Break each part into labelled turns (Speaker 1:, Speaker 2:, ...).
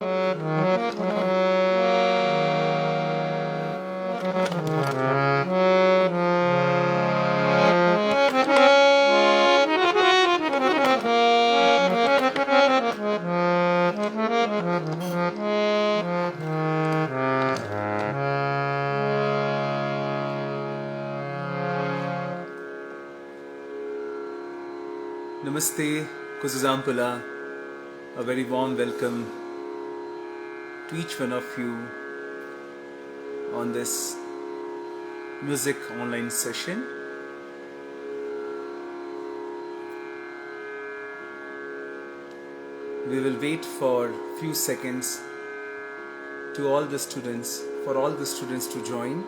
Speaker 1: Namaste, Kuzuzampula. A very warm welcome to each one of you on this music online session. We will wait for a few seconds for all the students to join.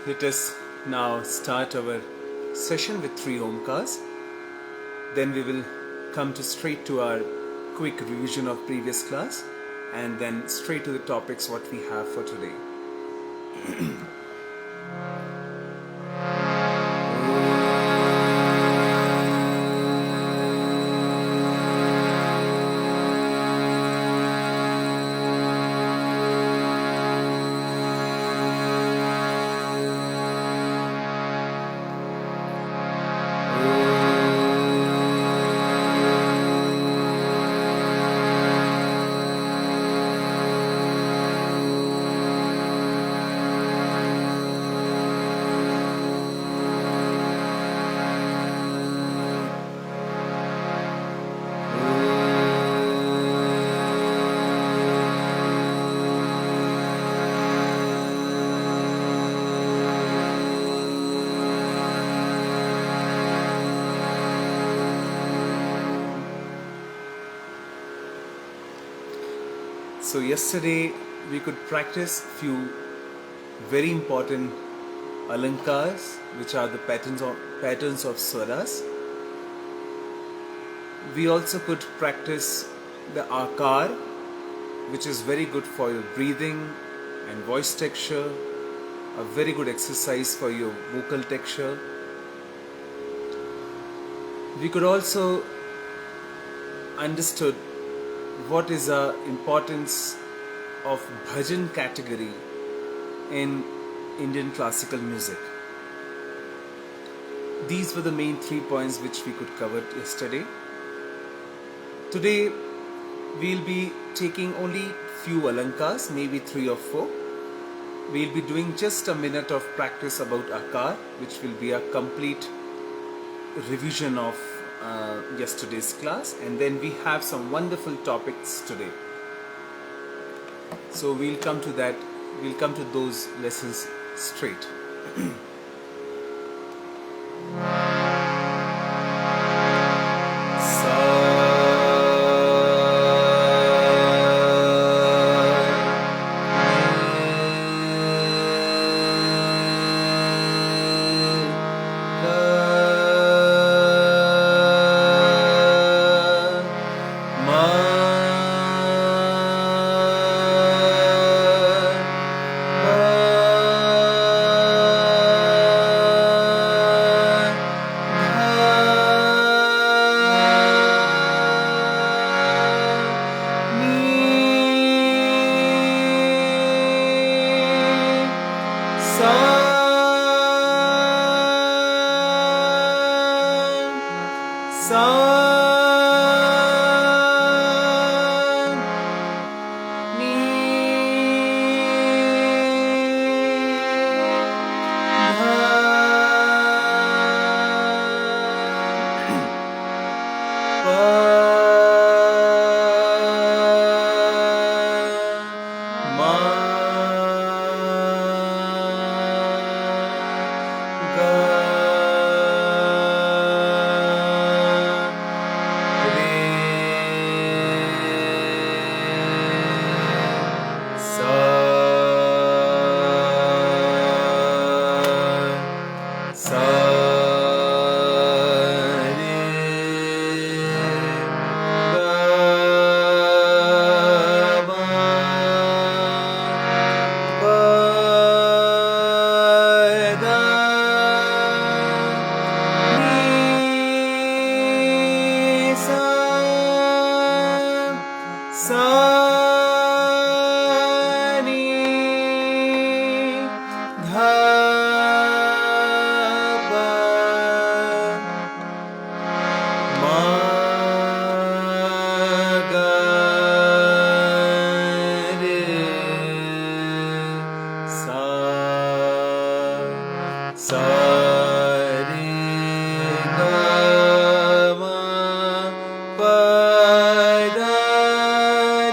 Speaker 1: Let us now start our session with 3 Omkars. Then we will come straight to our quick revision of previous class and then straight to the topics what we have for today. So yesterday we could practice few very important alankars, which are the patterns of swaras. We also could practice the akar, which is very good for your breathing and voice texture, a very good exercise for your vocal texture. We could also understood what is the importance of bhajan category in Indian classical music. These were the main 3 points which we could cover yesterday. Today we'll be taking only few alankars, maybe 3 or 4. We'll be doing just a minute of practice about akar, which will be a complete revision of yesterday's class, and then we have some wonderful topics today. So we'll come to those lessons straight. sa re ga ma pa da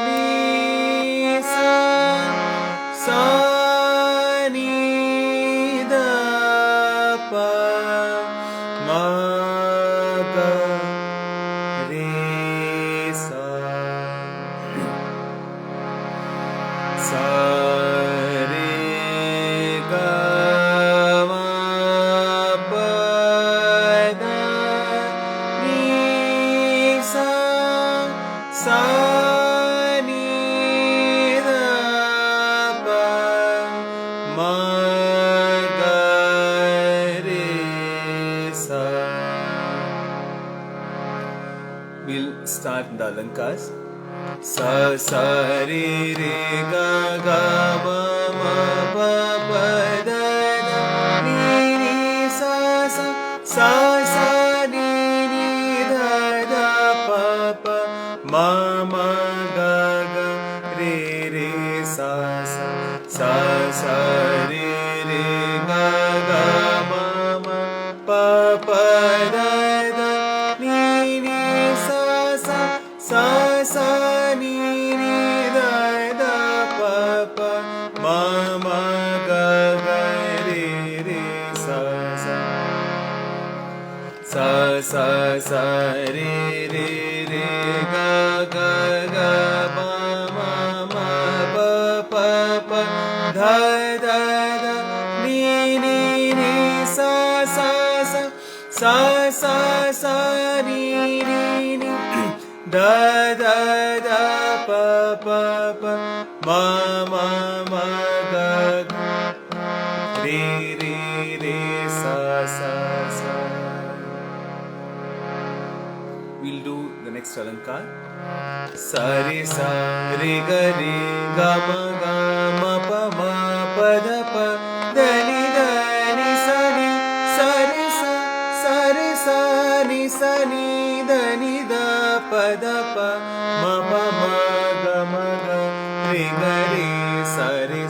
Speaker 1: ni sa sa ni da pa ma ga re sa sa re ga ma pa da ni sa sa ni da pa ma ga re sa. We'll start the alankas. Sa sa re re ga ga ma ma pa pa da da ni ni sa sa sa sa ni ni da da pa pa ma ma ga ga re re sa sa sa sa re re ga ga ma ma pa pa da da ni ni sa sa sa sa ni ni da da pa pa ma ma ga ga re re sa sa sa sa sa re re re ga ga ga ma ma ma pa pa pa da da da ni ni ni sa sa sa sa sa sa ni ni ni da da da pa pa pa ma ma ma ga ga re re re sa sa sa. We'll do the next alankar. Sa re sa re ga ma pa da pa da ni sa ni sa re sa ni sa ni da pa da pa ma pa ma ga re ga re sa re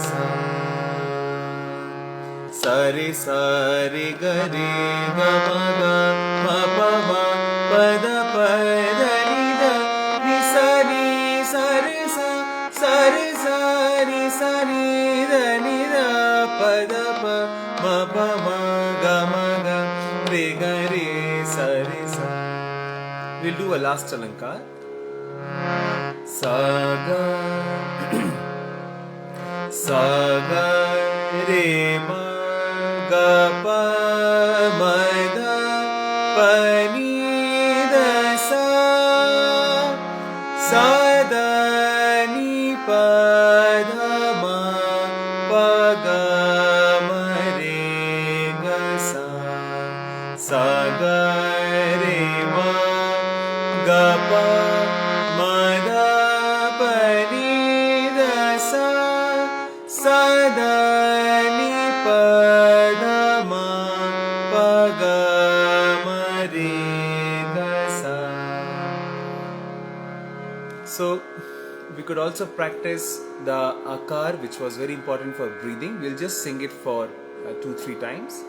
Speaker 1: sa re ga re ga ma pa ma pa da pa da ni sa re sa ni sa ni da pa da pa ma pa ma ga re ga re sa re sa. We'll do a last alankar. Sa ga sa ga re ma ga pa ma da pa ni da sa sa da ni pa da ma pa ga ma re ga sa sa ga re ma ga pa ma da pa ni da sa sa da ni pa da ma pa ga ma re ga sa. So we could also practice the akar, which was very important for breathing. We'll just sing it for 2-3 times.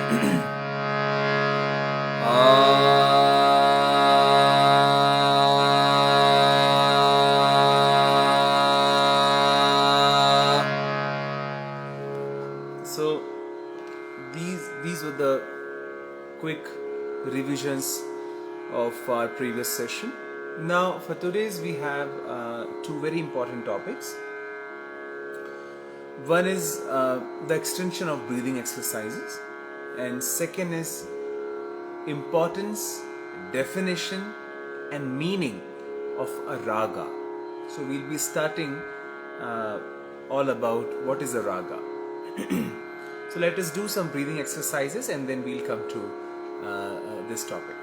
Speaker 1: So these were the quick revisions of our previous session. Now for today's we have two very important topics. One is the extension of breathing exercises, and second is importance, definition and meaning of a raga. So we'll be starting all about what is a raga. So let us do some breathing exercises and then we'll come to this topic.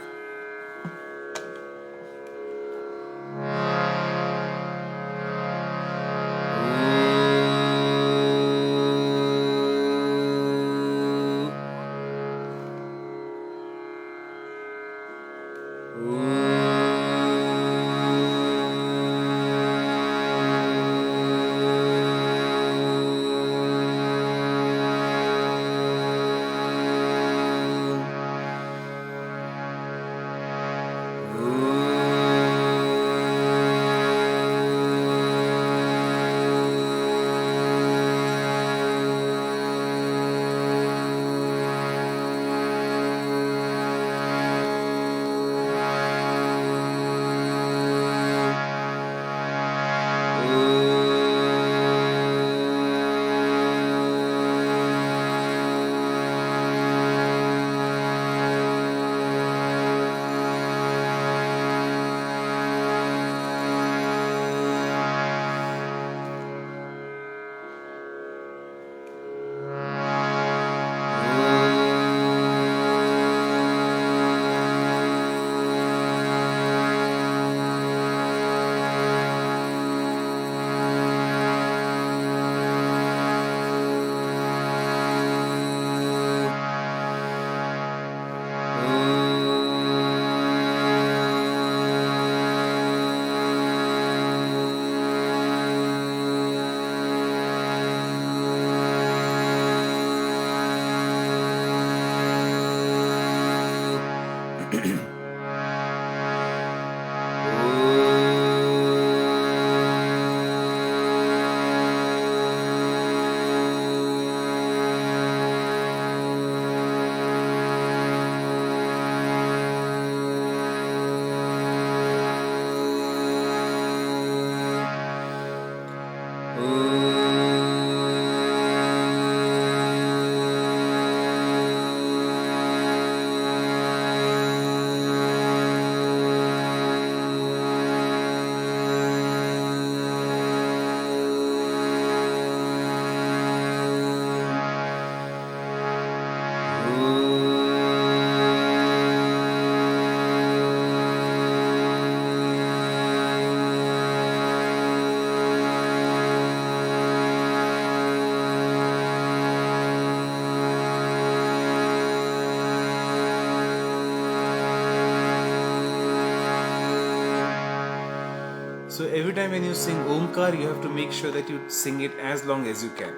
Speaker 1: So every time when you sing Omkar, you have to make sure that you sing it as long as you can.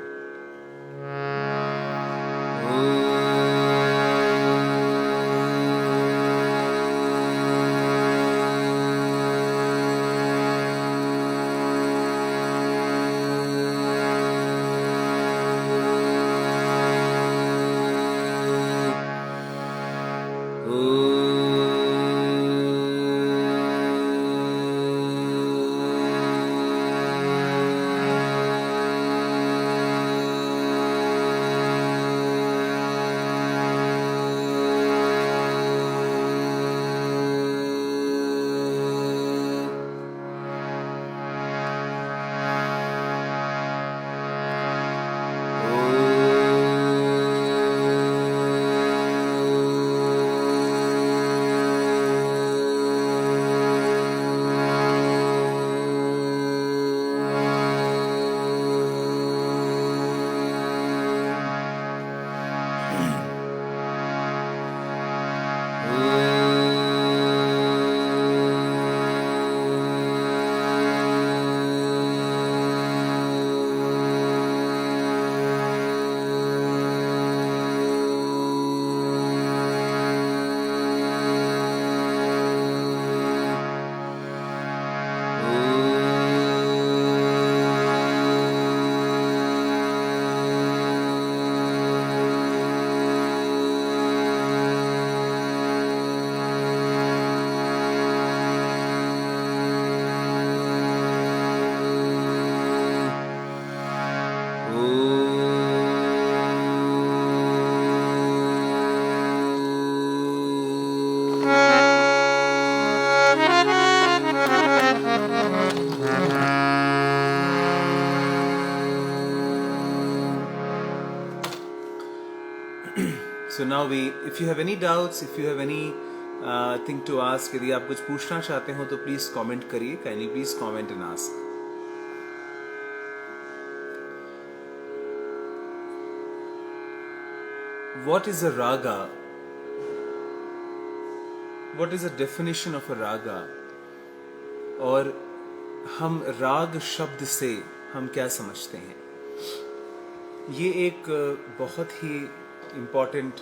Speaker 1: now if you have any doubts, if you have any thing to ask, यदि आप कुछ पूछना चाहते हो तो please comment करिए. Kindly please comment and ask. What is a raga? What is the definition of a raga? और हम राग शब्द से हम क्या समझते हैं? ये एक बहुत ही इम्पोर्टेंट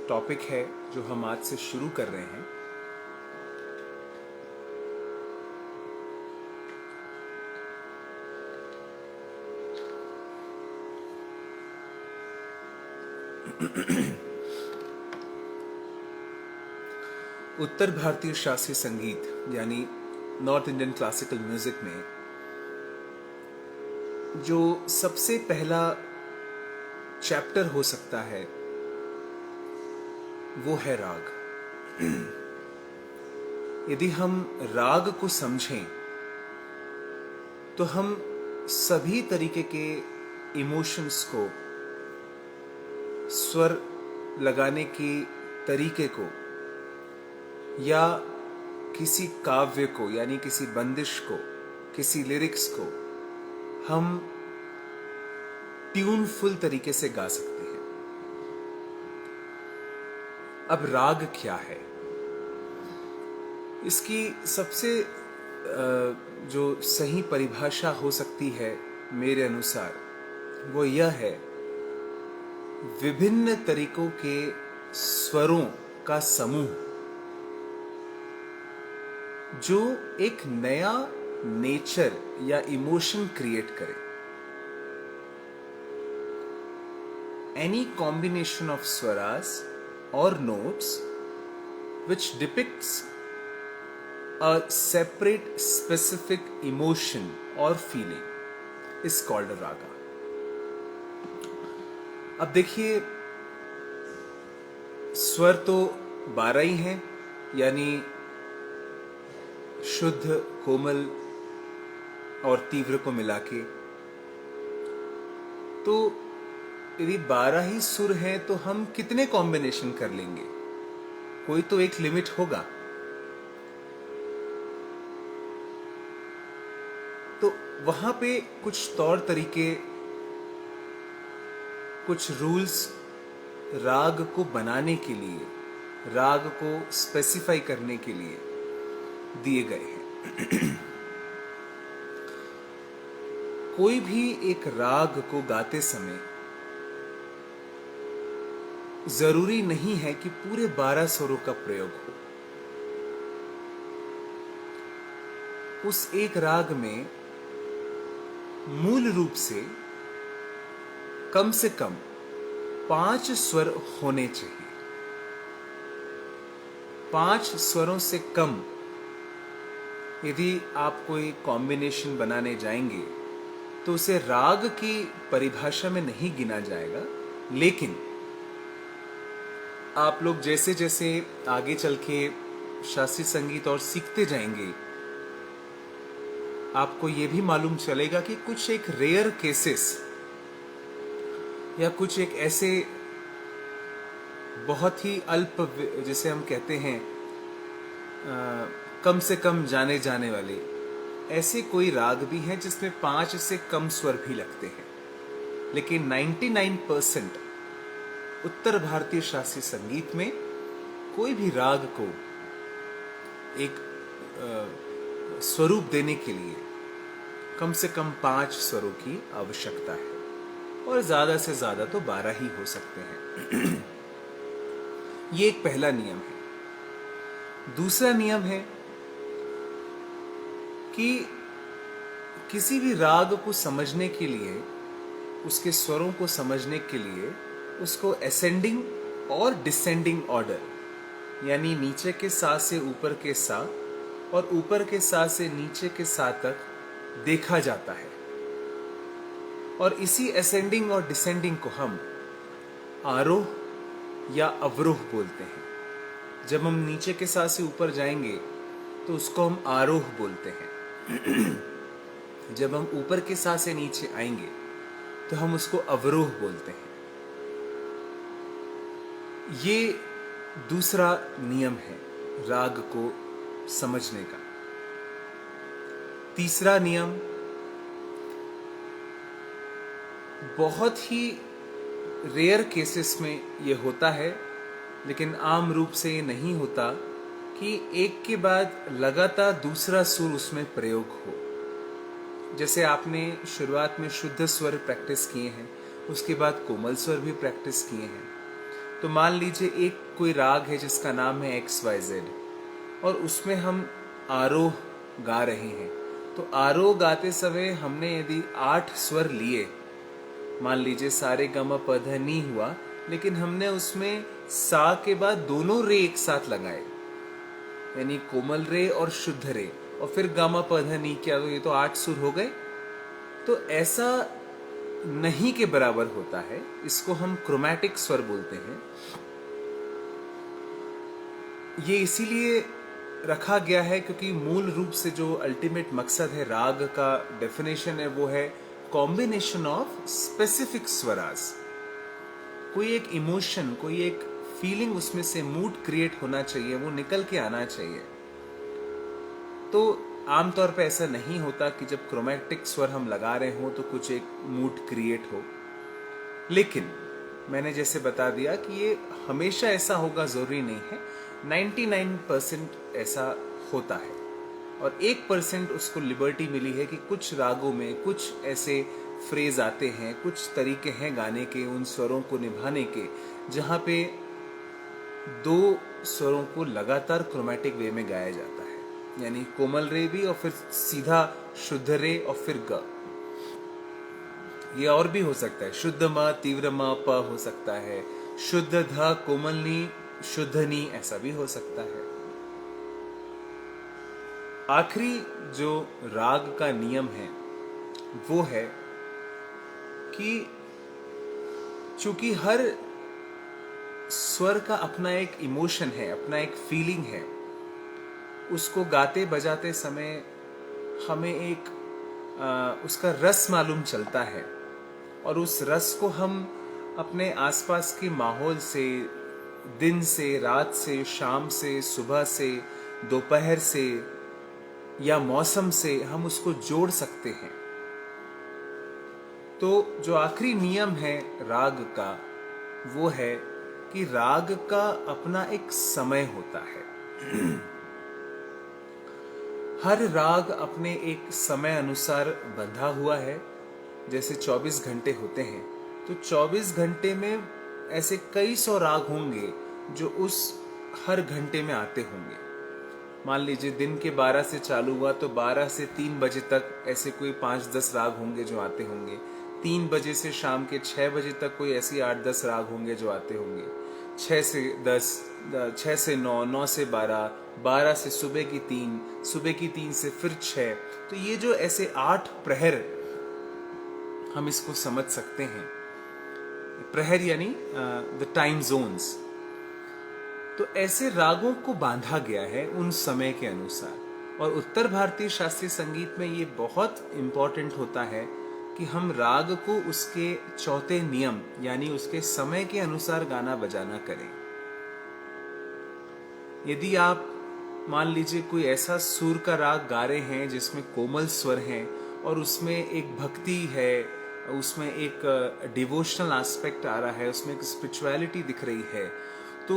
Speaker 1: टॉपिक है जो हम आज से शुरू कर रहे हैं. उत्तर भारतीय शास्त्रीय संगीत यानी नॉर्थ इंडियन क्लासिकल म्यूजिक में जो सबसे पहला चैप्टर हो सकता है वो है राग. यदि हम राग को समझें तो हम सभी तरीके के इमोशंस को, स्वर लगाने के तरीके को या किसी काव्य को यानी किसी बंदिश को, किसी लिरिक्स को हम ट्यूनफुल तरीके से गा सकते हैं. अब राग क्या है? इसकी सबसे जो सही परिभाषा हो सकती है मेरे अनुसार वो यह है, विभिन्न तरीकों के स्वरों का समूह जो एक नया नेचर या इमोशन क्रिएट करे. Any combination of swaras or notes which depicts a separate specific emotion or feeling is called a raga. अब देखिए, स्वर तो 12 ही हैं, यानी शुद्ध, कोमल और तीव्र को मिला के. तो यदि 12 ही सुर हैं तो हम कितने कॉम्बिनेशन कर लेंगे? कोई तो एक लिमिट होगा. तो वहां पे कुछ तौर तरीके, कुछ रूल्स राग को बनाने के लिए, राग को स्पेसिफाई करने के लिए दिए गए हैं. कोई भी एक राग को गाते समय जरूरी नहीं है कि पूरे 12 स्वरों का प्रयोग हो. उस एक राग में मूल रूप से कम 5 स्वर होने चाहिए. 5 स्वरों से कम यदि आप कोई कॉम्बिनेशन बनाने जाएंगे तो उसे राग की परिभाषा में नहीं गिना जाएगा. लेकिन आप लोग जैसे जैसे आगे चल के शास्त्रीय संगीत और सीखते जाएंगे, आपको यह भी मालूम चलेगा कि कुछ एक रेयर केसेस या कुछ एक ऐसे बहुत ही अल्प, जिसे हम कहते हैं कम से कम जाने जाने वाले, ऐसे कोई राग भी हैं जिसमें 5 से कम स्वर भी लगते हैं. लेकिन 99% उत्तर भारतीय शास्त्रीय संगीत में कोई भी राग को एक स्वरूप देने के लिए कम से कम 5 स्वरों की आवश्यकता है, और ज्यादा से ज्यादा तो 12 ही हो सकते हैं. ये एक पहला नियम है. दूसरा नियम है कि किसी भी राग को समझने के लिए, उसके स्वरों को समझने के लिए उसको असेंडिंग और डिसेंडिंग ऑर्डर, यानी नीचे के सा से ऊपर के सा और ऊपर के सा से नीचे के सा तक देखा जाता है. और इसी असेंडिंग और डिसेंडिंग को हम आरोह या अवरोह बोलते हैं. जब हम नीचे के सा से ऊपर जाएंगे तो उसको हम आरोह बोलते हैं. जब हम ऊपर के सा से नीचे आएंगे तो हम उसको अवरोह बोलते हैं. ये दूसरा नियम है राग को समझने का। तीसरा नियम बहुत ही रेयर केसेस में ये होता है, लेकिन आम रूप से ये नहीं होता कि एक के बाद लगातार दूसरा सुर उसमें प्रयोग हो। जैसे आपने शुरुआत में शुद्ध स्वर प्रैक्टिस किए हैं, उसके बाद कोमल स्वर भी प्रैक्टिस किए हैं। तो मान लीजिए एक कोई राग है जिसका नाम है XYZ और उसमें हम आरोह गा रहे हैं। तो आरोह गाते समय हमने यदि 8 स्वर लिए, मान लीजिए सारे गम प ध नी हुआ, लेकिन हमने उसमें सा के बाद दोनों रे एक साथ लगाए, यानी कोमल रे और शुद्ध रे, और फिर गम प ध नी किया, तो ये तो 8 सुर हो गए। तो ऐसा नहीं के बराबर होता है, इसको हम क्रोमैटिक स्वर बोलते हैं। ये इसीलिए रखा गया है क्योंकि मूल रूप से जो अल्टीमेट मकसद है राग का डेफिनेशन है, वो है कॉम्बिनेशन ऑफ स्पेसिफिक स्वरास। कोई एक इमोशन, कोई एक फीलिंग उसमें से मूड क्रिएट होना चाहिए, वो निकल के आना चाहिए। तो आमतौर पे ऐसा नहीं होता कि जब क्रोमैटिक स्वर हम लगा रहे हो तो कुछ एक मूड क्रिएट हो, लेकिन मैंने जैसे बता दिया कि ये हमेशा ऐसा होगा जरूरी नहीं है। 99% ऐसा होता है और 1% उसको लिबर्टी मिली है कि कुछ रागों में कुछ ऐसे फ्रेज आते हैं, कुछ तरीके हैं गाने के, उन स्वरों को निभाने के, जहाँ पे 2 स्वरों को लगातार क्रोमैटिक वे में गाया जाता है, यानी कोमल रे भी और फिर सीधा शुद्ध रे और फिर ग। ये और भी हो सकता है, शुद्ध म तीव्र म प हो सकता है, शुद्ध ध कोमल नी शुद्ध नी, ऐसा भी हो सकता है। आखिरी जो राग का नियम है वो है कि चूंकि हर स्वर का अपना एक इमोशन है, अपना एक फीलिंग है, उसको गाते बजाते समय हमें एक उसका रस मालूम चलता है और उस रस को हम अपने आसपास के माहौल से, दिन से, रात से, शाम से, सुबह से, दोपहर से या मौसम से हम उसको जोड़ सकते हैं। तो जो आखिरी नियम है राग का वो है कि राग का अपना एक समय होता है। हर राग अपने एक समय अनुसार बंधा हुआ है। जैसे 24 घंटे होते हैं, तो 24 घंटे में ऐसे कई सौ राग होंगे जो उस हर घंटे में आते होंगे। मान लीजिए दिन के 12 से चालू हुआ तो 12 से 3 बजे तक ऐसे कोई 5-10 राग होंगे जो आते होंगे। 3 बजे से शाम के 6 बजे तक कोई ऐसी 8-10 राग होंगे जो आते होंगे। 6 से 10, 6 से 9, 9 से 12, 12 से सुबह की 3, सुबह की 3 से फिर 6। तो ये जो ऐसे 8 प्रहर हम इसको समझ सकते हैं। प्रहर यानी द टाइम जोन्स। तो ऐसे रागों को बांधा गया है उन समय के अनुसार। और उत्तर भारतीय शास्त्रीय संगीत में ये बहुत इंपॉर्टेंट होता है कि हम राग को उसके चौथे नियम यानी उसके समय के अनुसार गाना बजाना करें। यदि आप मान लीजिए कोई ऐसा सुर का राग गा रहे हैं जिसमें कोमल स्वर हैं और उसमें एक भक्ति है, उसमें एक डिवोशनल एस्पेक्ट आ रहा है, उसमें एक स्पिरिचुअलिटी दिख रही है, तो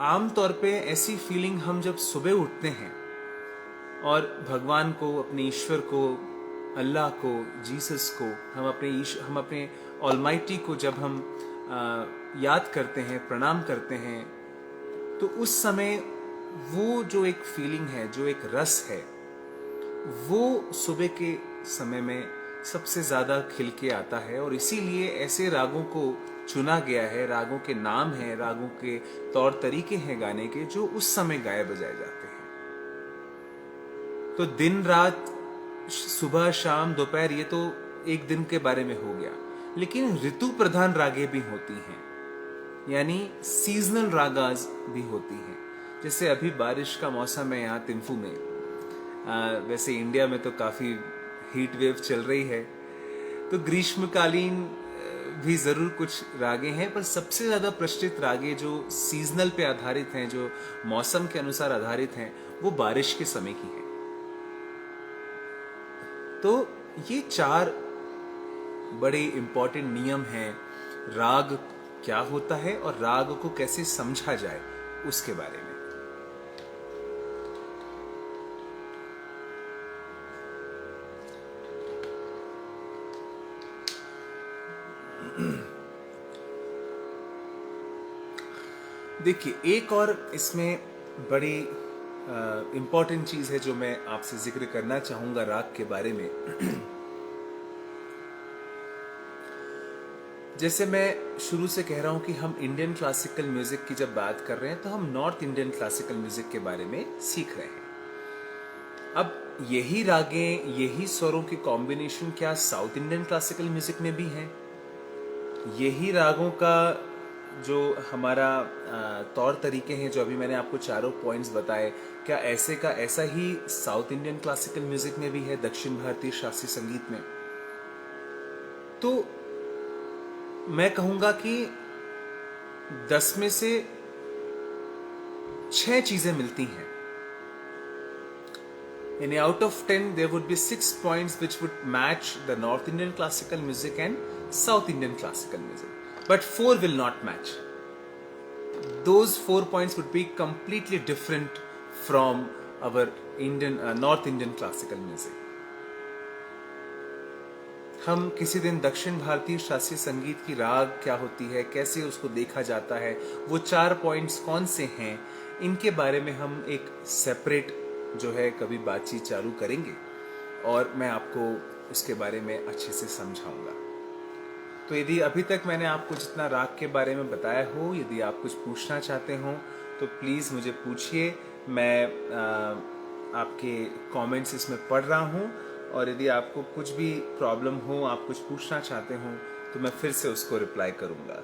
Speaker 1: आम तौर पे ऐसी फीलिंग हम जब सुबह उठते हैं और भगवान को, अपने ईश्वर को, अल्लाह को, जीसस को, हम अपने ऑलमाइटी को जब हम याद करते हैं, प्रणाम करते हैं, तो उस समय वो जो एक फीलिंग है, जो एक रस है, वो सुबह के समय में सबसे ज़्यादा खिल के आता है। और इसीलिए ऐसे रागों को चुना गया है, रागों के नाम हैं, रागों के तौर तरीके हैं गाने के, जो उस समय गाए बजाए जाते हैं। तो दिन रात, सुबह शाम दोपहर, ये तो एक दिन के बारे में हो गया। लेकिन ऋतु प्रधान रागें भी होती हैं, यानी सीजनल रागाज भी होती हैं। जैसे अभी बारिश का मौसम है यहाँ तिम्फू में। वैसे इंडिया में तो काफ़ी हीट वेव चल रही है, तो ग्रीष्मकालीन भी ज़रूर कुछ रागे हैं, पर सबसे ज़्यादा प्रचलित रागे जो सीजनल पे आधारित हैं, जो मौसम के अनुसार आधारित हैं, वो बारिश के समय की हैं। तो ये 4 बड़े इंपॉर्टेंट नियम हैं राग क्या होता है और राग को कैसे समझा जाए उसके बारे में। देखिए, एक और इसमें बड़ी इम्पॉर्टेंट चीज़ है जो मैं आपसे जिक्र करना चाहूँगा राग के बारे में। जैसे मैं शुरू से कह रहा हूँ कि हम इंडियन क्लासिकल म्यूज़िक की जब बात कर रहे हैं तो हम नॉर्थ इंडियन क्लासिकल म्यूज़िक के बारे में सीख रहे हैं। अब यही रागें, यही स्वरों की कॉम्बिनेशन क्या साउथ इंडियन क्लासिकल म्यूज़िक में भी हैं? यही रागों का जो हमारा तौर तरीके हैं, जो अभी मैंने आपको चारों पॉइंट्स बताए, क्या ऐसे का ऐसा ही साउथ इंडियन क्लासिकल म्यूजिक में भी है, दक्षिण भारतीय शास्त्रीय संगीत में? तो मैं कहूंगा कि 10 में से 6 चीजें मिलती हैं। यानी out of 10 there would be 6 points which would match the North Indian classical music and South Indian classical music, but 4 will not match. Those 4 points would be completely different from our Indian North Indian classical music. हम किसी दिन दक्षिण भारतीय शास्त्रीय संगीत की राग क्या होती है, कैसे उसको देखा जाता है, वो 4 पॉइंट्स कौन से हैं, इनके बारे में हम एक सेपरेट जो है कभी बातचीत चालू करेंगे और मैं आपको उसके बारे में अच्छे से समझाऊंगा। तो यदि अभी तक मैंने आपको जितना राग के बारे में बताया हो, यदि आप कुछ पूछना चाहते हो तो प्लीज़ मुझे पूछिए। मैं आपके कमेंट्स इसमें पढ़ रहा हूँ, और यदि आपको कुछ भी प्रॉब्लम हो, आप कुछ पूछना चाहते हो, तो मैं फिर से उसको रिप्लाई करूँगा।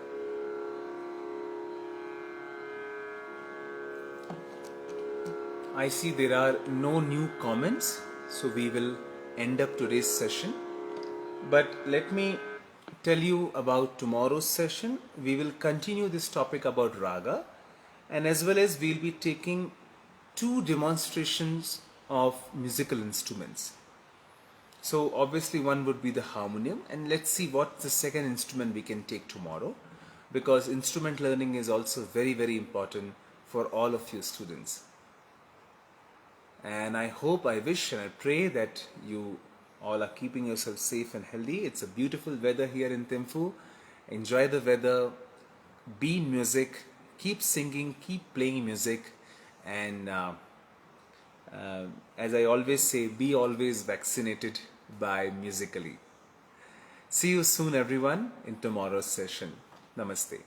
Speaker 1: I see there are no new comments, so we will end up today's session. But let me tell you about tomorrow's session. We will continue this topic about raga, and as well as we'll be taking 2 demonstrations of musical instruments. So obviously one would be the harmonium, and let's see what the second instrument we can take tomorrow, because instrument learning is also very, very important for all of you students. And I hope, I wish and I pray that you all are keeping yourself safe and healthy. It's a beautiful weather here in Thimphu. Enjoy the weather, be in music, keep singing, keep playing music, and as I always say, be always vaccinated by Musically. See you soon everyone in tomorrow's session. Namaste.